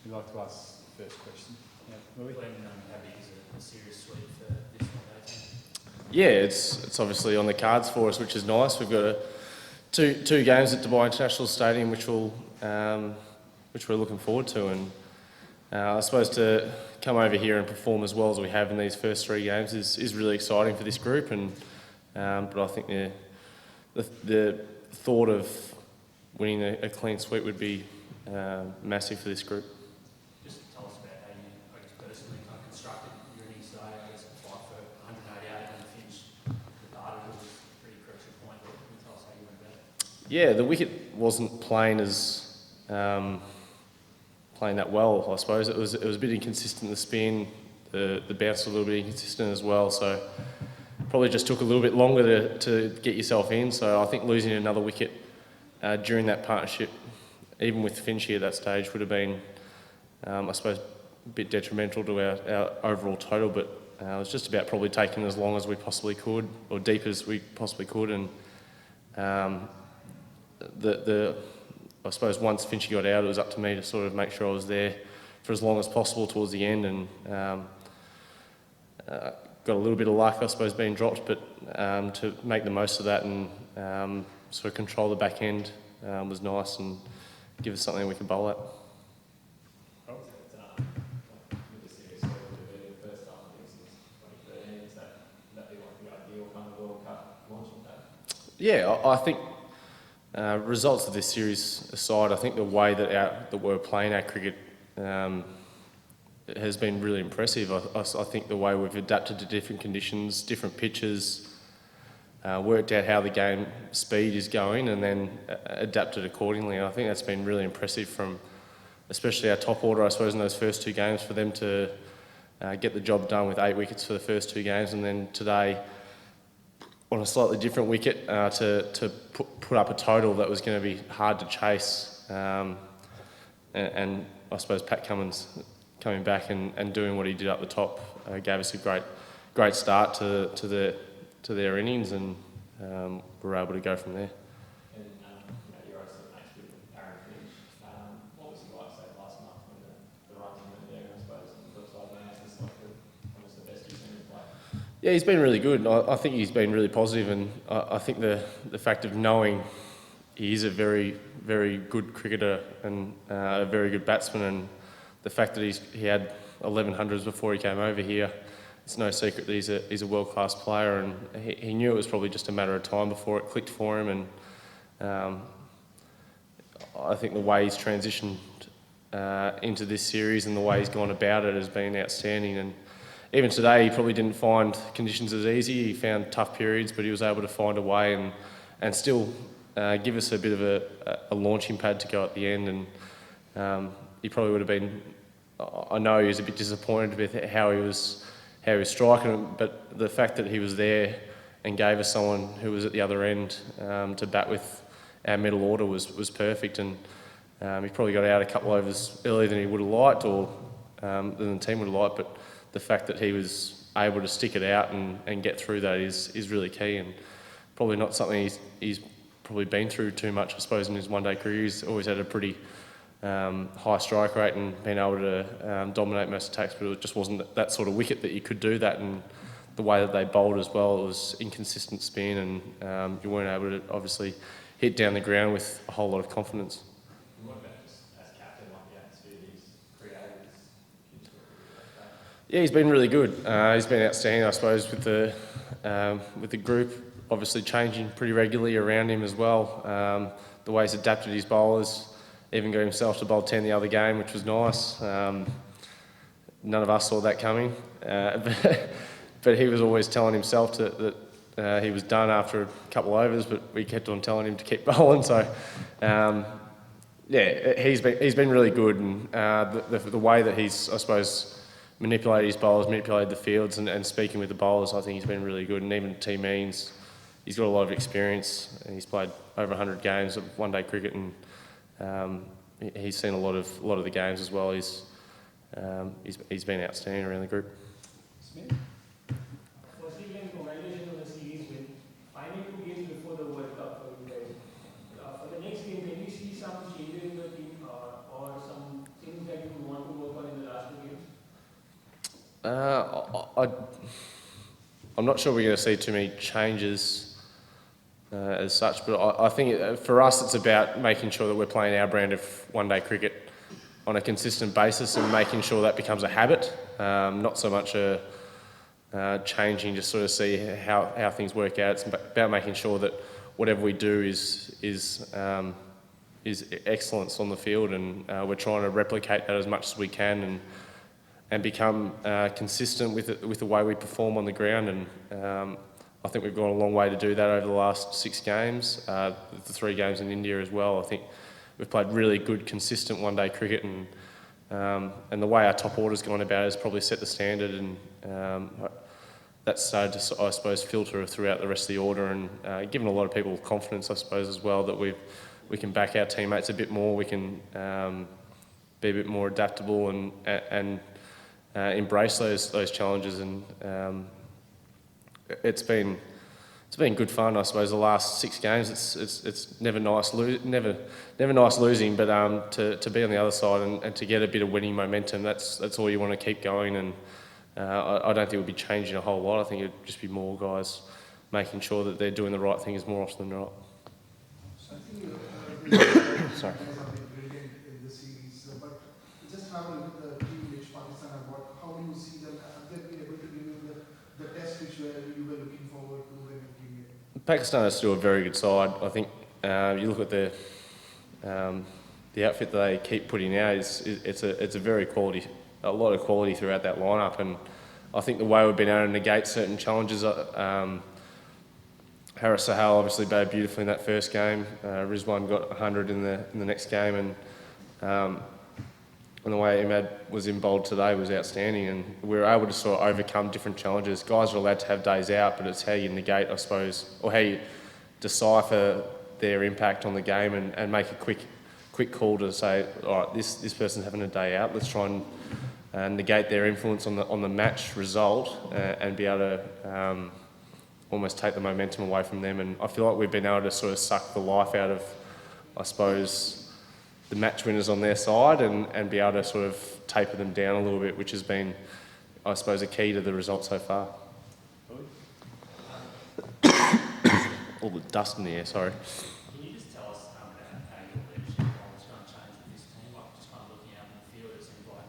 You'd like to ask the first question? Yeah, Louis? How big is a series sweep for this one day? Yeah, it's obviously on the cards for us, which is nice. We've got two games at Dubai International Stadium, which we're looking forward to, and I suppose to come over here and perform as well as we have in these first three games is really exciting for this group. And but I think the thought of winning a clean sweep would be massive for this group. Just tell us about how you, personally kind of constructed your innings today. I guess it's like for 188 and finished the data was a pretty crucial point. Can you tell us how you went about it? Yeah, the wicket wasn't playing that well, I suppose. It was a bit inconsistent, the spin, the bounce was a little bit inconsistent as well, so probably just took a little bit longer to get yourself in. So I think losing another wicket during that partnership, even with Finchy at that stage, would have been, I suppose, a bit detrimental to our overall total, but it was just about probably taking as long as we possibly could, or deep as we possibly could, and I suppose once Finchy got out, it was up to me to sort of make sure I was there for as long as possible towards the end, and got a little bit of luck, I suppose, being dropped, but to make the most of that and sort of control the back end was nice and give us something we could bowl at. Yeah, I think results of this series aside, I think the way that we're playing our cricket has been really impressive. I think the way we've adapted to different conditions, different pitches, worked out how the game speed is going and then adapted accordingly. And I think that's been really impressive from especially our top order, I suppose, in those first two games, for them to get the job done with 8 wickets for the first two games, and then today on a slightly different wicket to put up a total that was going to be hard to chase. And I suppose Pat Cummins coming back and doing what he did up the top gave us a great start to their innings, and we were able to go from there. And you're obviously mates with Aaron Finch. What was he like, say, last month when the runs went there, I suppose, and it looks like that's like almost the best you've seen him play? Yeah, he's been really good. I think he's been really positive, and I think the fact of knowing he is a very, very good cricketer and a very good batsman, and the fact that he had 1100s before he came over here, it's no secret that he's a world-class player, and he knew it was probably just a matter of time before it clicked for him. And I think the way he's transitioned into this series and the way he's gone about it has been outstanding. And even today, he probably didn't find conditions as easy. He found tough periods, but he was able to find a way and still give us a bit of a launching pad to go at the end. And he probably would have been, I know he was a bit disappointed with how he was striking, but the fact that he was there and gave us someone who was at the other end to bat with our middle order was perfect. And he probably got out a couple overs earlier than he would have liked, or than the team would have liked, but the fact that he was able to stick it out and get through that is really key, and probably not something he's probably been through too much, I suppose, in his one-day career. He's always had a pretty high strike rate and been able to dominate most attacks, but it just wasn't that sort of wicket that you could do that, and the way that they bowled as well, it was inconsistent spin, and you weren't able to obviously hit down the ground with a whole lot of confidence. What about just as captain, like the atmosphere he's created? Yeah, he's been really good. He's been outstanding, I suppose, with the group obviously changing pretty regularly around him as well. The way he's adapted his bowlers, even got himself to bowl 10 the other game, which was nice. None of us saw that coming, but he was always telling himself that he was done after a couple of overs, but we kept on telling him to keep bowling. So, yeah, he's been really good, and the way that he's, I suppose, manipulated his bowlers, manipulated the fields, and speaking with the bowlers, I think he's been really good. And even team means he's got a lot of experience, and he's played over 100 games of one-day cricket, and he's seen a lot of the games as well. He's been outstanding around the group. Smith? Firstly, again, congratulations on the series win. Final 2 games before the World Cup for you guys. For the next game, can you see some changes in the team or some things that you want I'm not sure we're going to see too many changes as such, but I think for us it's about making sure that we're playing our brand of one-day cricket on a consistent basis and making sure that becomes a habit, not so much a changing just sort of see how things work out. It's about making sure that whatever we do is excellence on the field, and we're trying to replicate that as much as we can and become consistent with the way we perform on the ground. And I think we've gone a long way to do that over the last 6 games, the 3 games in India as well. I think we've played really good, consistent one-day cricket, and the way our top order's gone about it has probably set the standard, and that's started to, I suppose, filter throughout the rest of the order, and given a lot of people confidence, I suppose, as well, that we can back our teammates a bit more, we can be a bit more adaptable and embrace those challenges. And it's been good fun, I suppose. The last 6 games, it's never nice losing, but to be on the other side and to get a bit of winning momentum, that's all you want to keep going. And I don't think it would be changing a whole lot. I think it'd just be more guys making sure that they're doing the right things more often than not. So I think you're Sorry. have been brilliant in the series, but just have a look at the team which Pakistan have got. How do you see them? Have they been able to give you the test which you were looking forward to when you came here? Pakistan is still a very good side. I think you look at the outfit that they keep putting out, it's a very quality, a lot of quality throughout that lineup, and I think the way we've been able to negate certain challenges. Haris Sahal obviously batted beautifully in that first game. Rizwan got 100 in the next game, and the way Imad was in bowled today was outstanding, and we were able to sort of overcome different challenges. Guys are allowed to have days out, but it's how you negate, I suppose, or how you decipher their impact on the game and make a quick call to say, all right, this person's having a day out. Let's try and negate their influence on the match result and be able to almost take the momentum away from them. And I feel like we've been able to sort of suck the life out of, I suppose, the match winners on their side and be able to sort of taper them down a little bit, which has been, I suppose, a key to the result so far. All the dust in the air, sorry. Can you just tell us how your leadership role is going to change with this team? Like, just kind of looking out in the field, it seems like,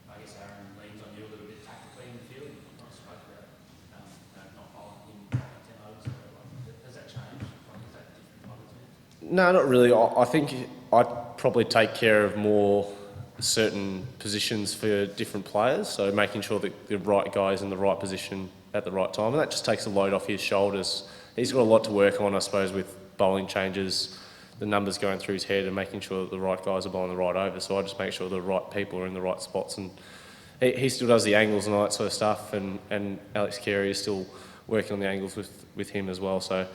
I guess Aaron leans on you a little bit tactically in the field. You've not spoken about not bowling him 10 overs. Like, does that change? Like, is that different from other teams? No, not really. I think I'd probably take care of more certain positions for different players, so making sure that the right guy is in the right position at the right time, and that just takes a load off his shoulders. He's got a lot to work on, I suppose, with bowling changes, the numbers going through his head and making sure that the right guys are bowling the right over. So I just make sure the right people are in the right spots, and he still does the angles and all that sort of stuff, and Alex Carey is still working on the angles with him as well. So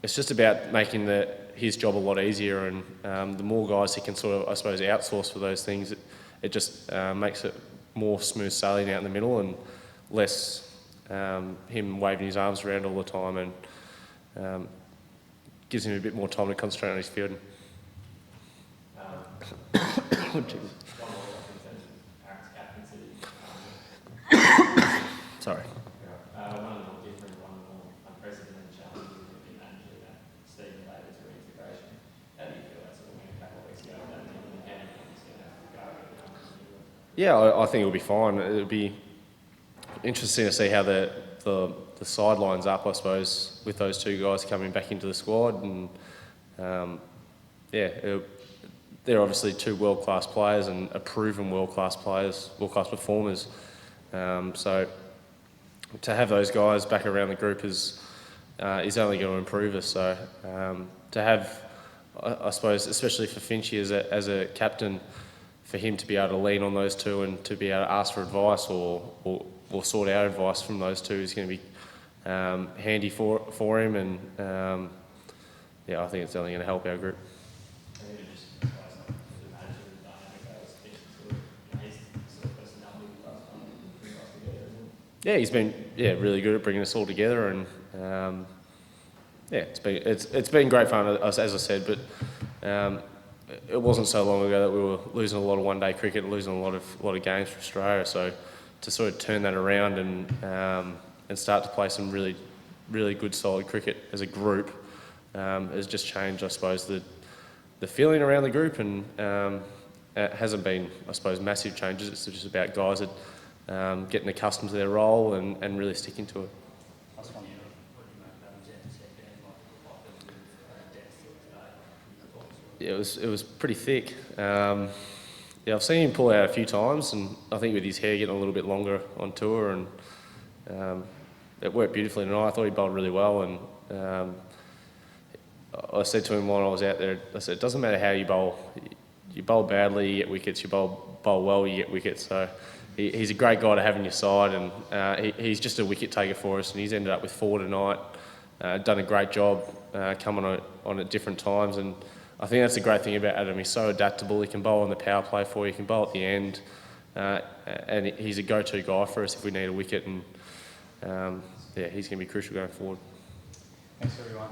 it's just about making his job a lot easier, and the more guys he can sort of, I suppose, outsource for those things, it just makes it more smooth sailing out in the middle and less him waving his arms around all the time, and gives him a bit more time to concentrate on his fielding. One more in terms of Aaron's captaincy. Sorry. One of the more different, one of the more unprecedented challenges we've been managing that Stephen David's reintegration. How do you feel that sort of went a couple of weeks ago? That again, he's going to have to go. Yeah, I think it'll be fine. It'll be interesting to see how the sidelines up, I suppose, with those 2 guys coming back into the squad. And they're obviously 2 world-class players and a proven world-class performers. So to have those guys back around the group is only going to improve us. So to have, I suppose, especially for Finchy as a captain, for him to be able to lean on those 2 and to be able to ask for advice or sort out advice from those 2 is going to be handy for him, and I think it's only going to help our group. Yeah, he's been really good at bringing us all together, and it's been great fun, as I said. But it wasn't so long ago that we were losing a lot of one-day cricket, losing a lot of games for Australia. So sort of turn that around and start to play some really, really good solid cricket as a group has just changed, I suppose, the feeling around the group, and it hasn't been, I suppose, massive changes. It's just about guys that getting accustomed to their role and really sticking to it. Last one. Yeah, it was pretty thick. Yeah, I've seen him pull out a few times, and I think with his hair getting a little bit longer on tour, and it worked beautifully tonight. I thought he bowled really well, and I said to him while I was out there, I said, it doesn't matter how you bowl. You bowl badly, you get wickets. You bowl well, you get wickets. So he's a great guy to have on your side, and he's just a wicket taker for us, and he's ended up with 4 tonight. Done a great job coming on at different times, and I think that's the great thing about Adam. He's so adaptable. He can bowl on the power play for you, he can bowl at the end, and he's a go-to guy for us if we need a wicket, and yeah, he's going to be crucial going forward. Thanks, everyone.